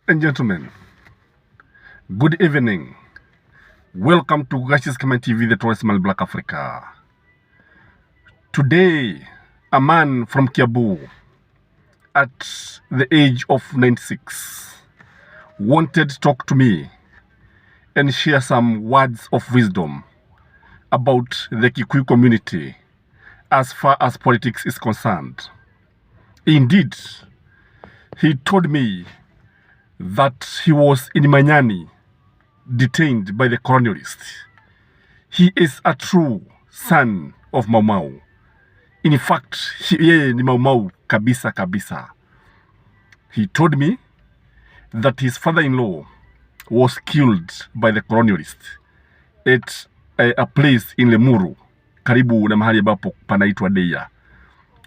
and gentlemen, good evening. Welcome to Gashi's Comment TV, the Tourism Black Africa. Today, a man from Kiabu, at the age of 96, wanted to talk to me and share some words of wisdom about the Kikuyu community as far as politics is concerned. Indeed, he told me that he was in Manyani, detained by the colonialists. He is a true son of Mau Mau. In fact, yeye ni Mau Mau kabisa kabisa. He told me that his father-in-law was killed by the colonialists at a place in Lemuru, karibu na mahali ambapo panaitwa Deya.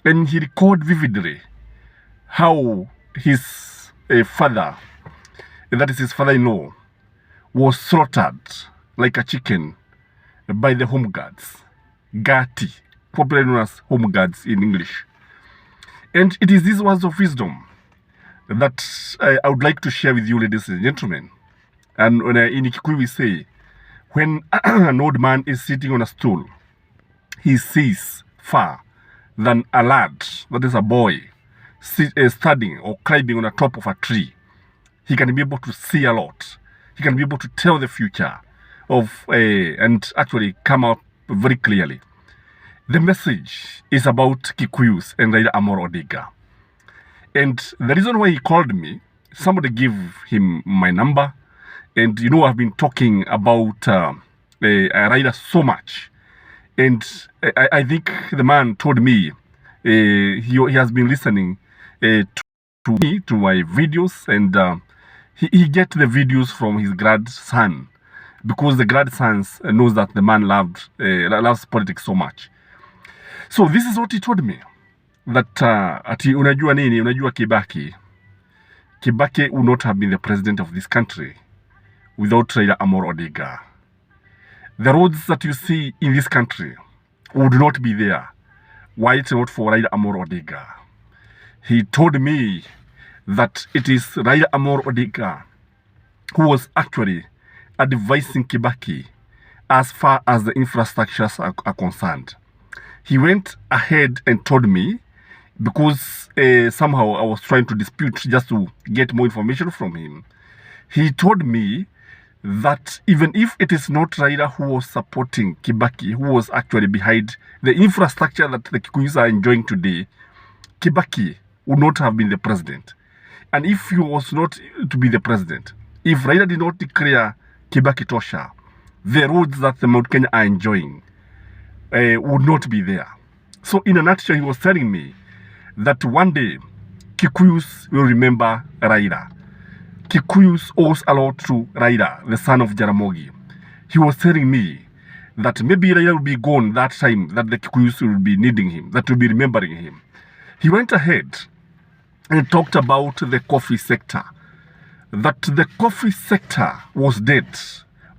And he recalled vividly how his father, that is his father-in-law, was slaughtered like a chicken by the home guards, Gati, popularly known as home guards in English. And it is these words of wisdom that I would like to share with you, ladies and gentlemen. And when in Kikuyu we say, when an old man is sitting on a stool, he sees far than a lad, that is a boy, studying or climbing on the top of a tree. He can be able to see a lot. He can be able to tell the future of and actually come out very clearly. The message is about Kikuyus and Raila Amolo Odinga. And the reason why he called me, somebody gave him my number. And you know, I've been talking about Raila so much. And I think the man told me he has been listening to my videos, and he get the videos from his grandson, because the grandson knows that the man loves politics so much. So this is what he told me, that ati unajua nini, unajua Kibaki would not have been the president of this country without Raila Amolo Odinga. The roads that you see in this country would not be there were it not for Raila Amolo Odinga. He told me that it is Raila Amolo Odinga who was actually advising Kibaki as far as the infrastructures are concerned. He went ahead and told me, because somehow I was trying to dispute just to get more information from him. He told me that even if it is not Raila who was supporting Kibaki, who was actually behind the infrastructure that the Kikuyus are enjoying today, Kibaki would not have been the president. And if he was not to be the president, if Raila did not declare Kibaki Tosha, the roads that the Mount Kenya are enjoying would not be there. So in a nutshell, he was telling me that one day Kikuyus will remember Raila. Kikuyus owes a lot to Raila, the son of Jaramogi. He was telling me that maybe Raila will be gone that time, that the Kikuyus will be needing him, that will be remembering him. He went ahead and talked about the coffee sector, that the coffee sector was dead.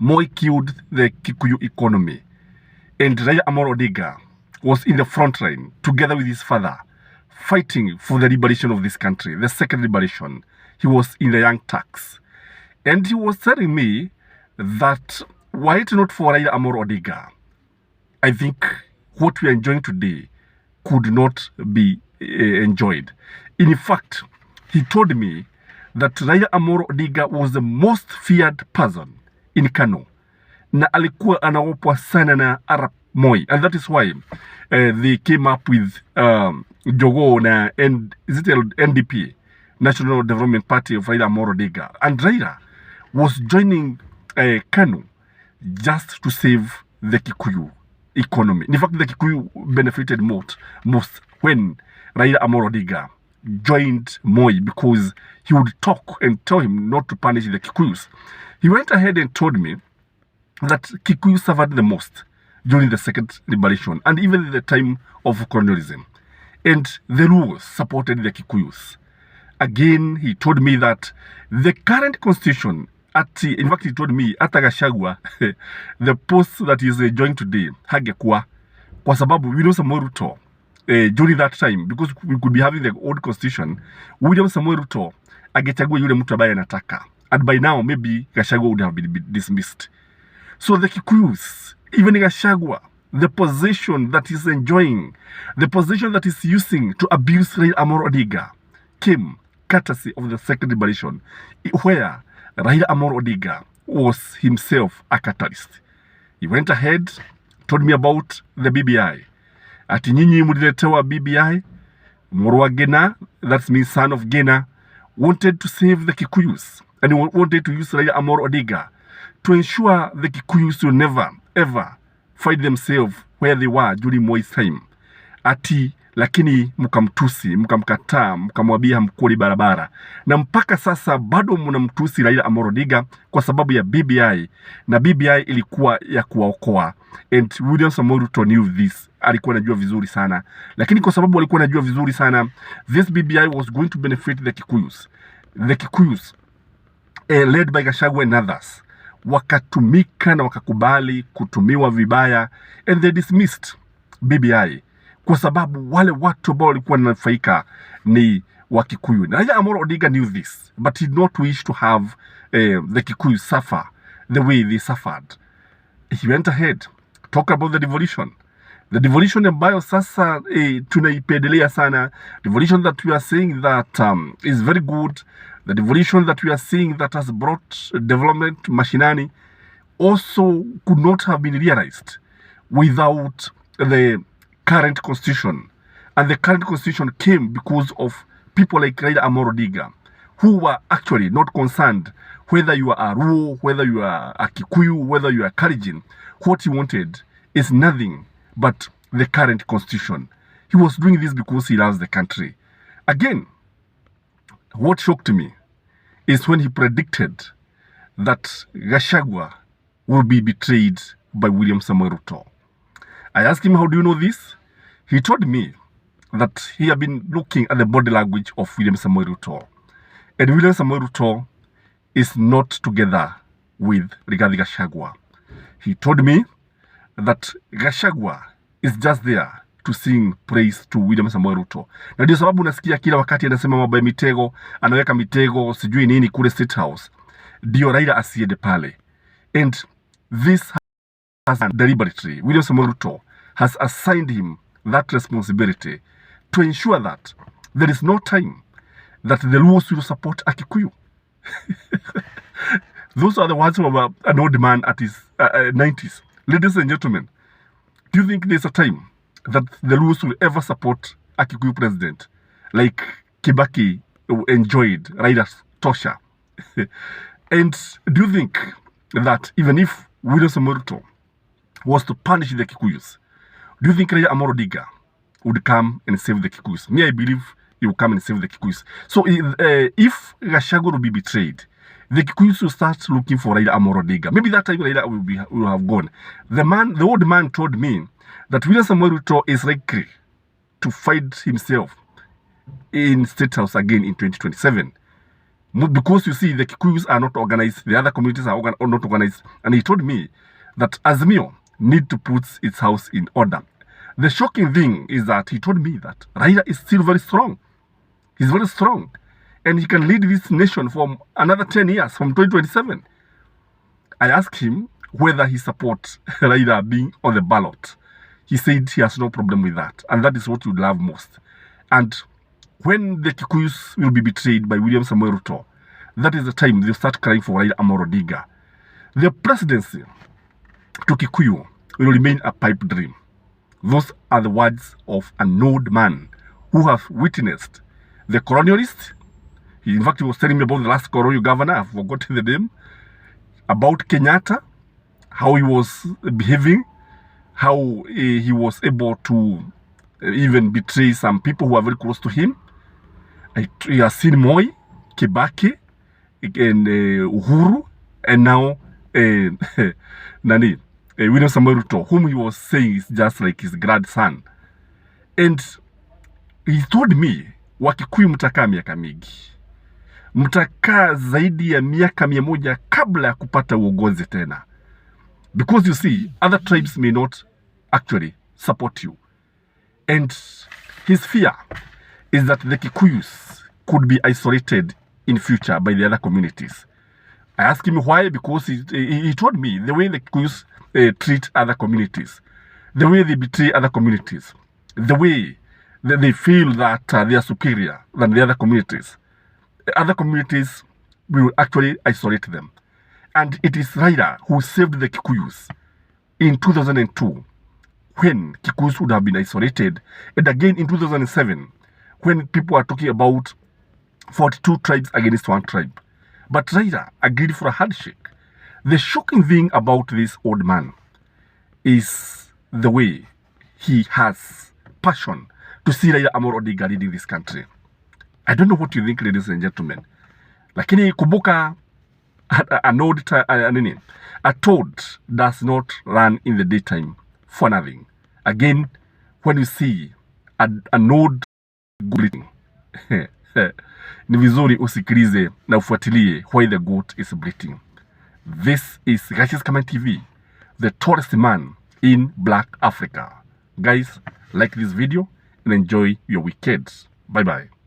Moi killed the Kikuyu economy. And Raila Amolo Odinga was in the front line, together with his father, fighting for the liberation of this country, the second liberation. He was in the Young Turks. And he was telling me that were it not for Raila Amolo Odinga, I think what we are enjoying today could not be enjoyed. In fact, he told me that Raila Amolo Odinga was the most feared person in Kano. Na alikuwa anaopwa sana na Arap Moi. And that is why they came up with Jogo na NDP, National Development Party of Raila Amolo Odinga. And Raila was joining Kanu just to save the Kikuyu economy. In fact, the Kikuyu benefited most when Raila Amolo Odinga joined Moi, because he would talk and tell him not to punish the Kikuyus. He went ahead and told me that Kikuyu suffered the most during the second liberation and even in the time of colonialism. And the Luos supported the Kikuyus. Again, he told me that the current constitution, in fact, he told me, Atagashagwa, the post that is enjoying today, hagekuwa, kwa sababu William Samoei Ruto, during that time, because we could be having the old constitution, William Samoei Ruto angechagua yule mtu ambaye anataka. And by now, maybe Gachagua would have been dismissed. So the Kikuyus, even Gachagua, the position that he's enjoying, the position that he's using to abuse Raila Amolo Odinga, came courtesy of the second liberation, where Raila Amolo Odinga was himself a catalyst. He went ahead, told me about the BBI. Ati nyinyi muliletewa BBI, Murwa Gena, that means son of Gena, wanted to save the Kikuyus and wanted to use Raila Amolo Odinga to ensure the Kikuyus will never, ever find themselves where they were during Moi's time. Ati, lakini mkamtusi, mkamkataa, mkamwambia mkuli barabara. Na mpaka sasa bado mnamtusi Raila Amolo Odinga kwa sababu ya BBI. Na BBI ilikuwa ya kuwaokoa. And William Samoei Ruto knew this. Alikuwa anajua vizuri sana. Lakini kwa sababu alikuwa anajua vizuri sana, this BBI was going to benefit the Kikuyus. The Kikuyus, led by Gachagua and others, wakatumika na wakakubali kutumiwa vibaya, and they dismissed BBI kwa sababu wale watu ambao walikuwa wananufaika ni wa Kikuyu. Na Raila Amolo Odinga knew this, but he did not wish to have the Kikuyu suffer the way they suffered. He went ahead, talk about the devolution. The devolution ambayo sasa tunaipendelea sana, devolution that we are saying that is very good, the devolution that we are seeing that has brought development mashinani, also could not have been realized without the current constitution. And the current constitution came because of people like Raila Amolo Odinga, who were actually not concerned whether you are a Luo, whether you are a Kikuyu, whether you are a Kalenjin. What he wanted is nothing but the current constitution. He was doing this because he loves the country. Again, what shocked me is when he predicted that Gachagua will be betrayed by William Samoei Ruto. I asked him, how do you know this? He told me that he had been looking at the body language of William Samoei Ruto. And William Samoei Ruto is not together with Rigathi Gachagua. He told me that Gachagua is just there to sing praise to William Samoei Ruto. Na ndio sababu unasikia kila wakati anasema mambo ya mitego, anaweka mitego, sijui nini kule State House. Ndio Raila asiende pale. And this has deliberately, William Samoei Ruto has assigned him that responsibility to ensure that there is no time that the Luos will support a Kikuyu. Those are the words of an old man at his 90s. Ladies and gentlemen, do you think there's a time that the Luos will ever support a Kikuyu president like Kibaki enjoyed Raila's torture? And do you think that even if William Samoei Ruto was to punish the Kikuyus, do you think Raila Amolo Odinga would come and save the Kikuyus? Me, I believe he will come and save the Kikuyus. So if Gachagua will be betrayed, the Kikuyus will start looking for Raila Amolo Odinga. Maybe that time Raila will have gone. The old man told me that William Samoei Ruto is likely to find himself in State House again in 2027. Because you see, the Kikuyus are not organized, the other communities are not organized. And he told me that Azimio need to put its house in order. The shocking thing is that he told me that Raila is still very strong. He's very strong. And he can lead this nation for another 10 years, from 2027. I asked him whether he supports Raila being on the ballot. He said he has no problem with that. And that is what you love most. And when the Kikuyus will be betrayed by William Samoei Ruto, that is the time they'll start crying for Raila Amolo Odinga. The presidency to Kikuyu will remain a pipe dream. Those are the words of an old man who have witnessed the colonialists. In fact, he was telling me about the last colonial governor, I've forgotten the name, about Kenyatta, how he was behaving, how he was able to even betray some people who are very close to him. He has seen Moi, Kibaki, and Uhuru, and now William Samoei Ruto, whom he was saying is just like his grandson. And he told me, Wakikuyu mtakaa miaka mingi. Mtakaa zaidi ya miaka 100 kabla ya kupata uongozi tena. Because you see, other tribes may not actually support you. And his fear is that the Kikuyus could be isolated in future by the other communities. I asked him why, because he told me the way the Kikuyus treat other communities, the way they betray other communities, the way that they feel that they are superior than the other communities. Other communities will actually isolate them. And it is Raila who saved the Kikuyus in 2002, when Kikuyus would have been isolated, and again in 2007, when people are talking about 42 tribes against one tribe. But Raila agreed for a handshake. The shocking thing about this old man is the way he has passion to see Raila Amolo Odinga leading this country. I don't know what you think, ladies and gentlemen. Lakini kumbuka a toad does not run in the daytime for nothing. Again, when you see a node bleating, ni vizuri usikilize na ufuatilie why the goat is bleating. This is Righteous Comment TV, the tallest man in Black Africa. Guys, like this video and enjoy your weekend. Bye bye.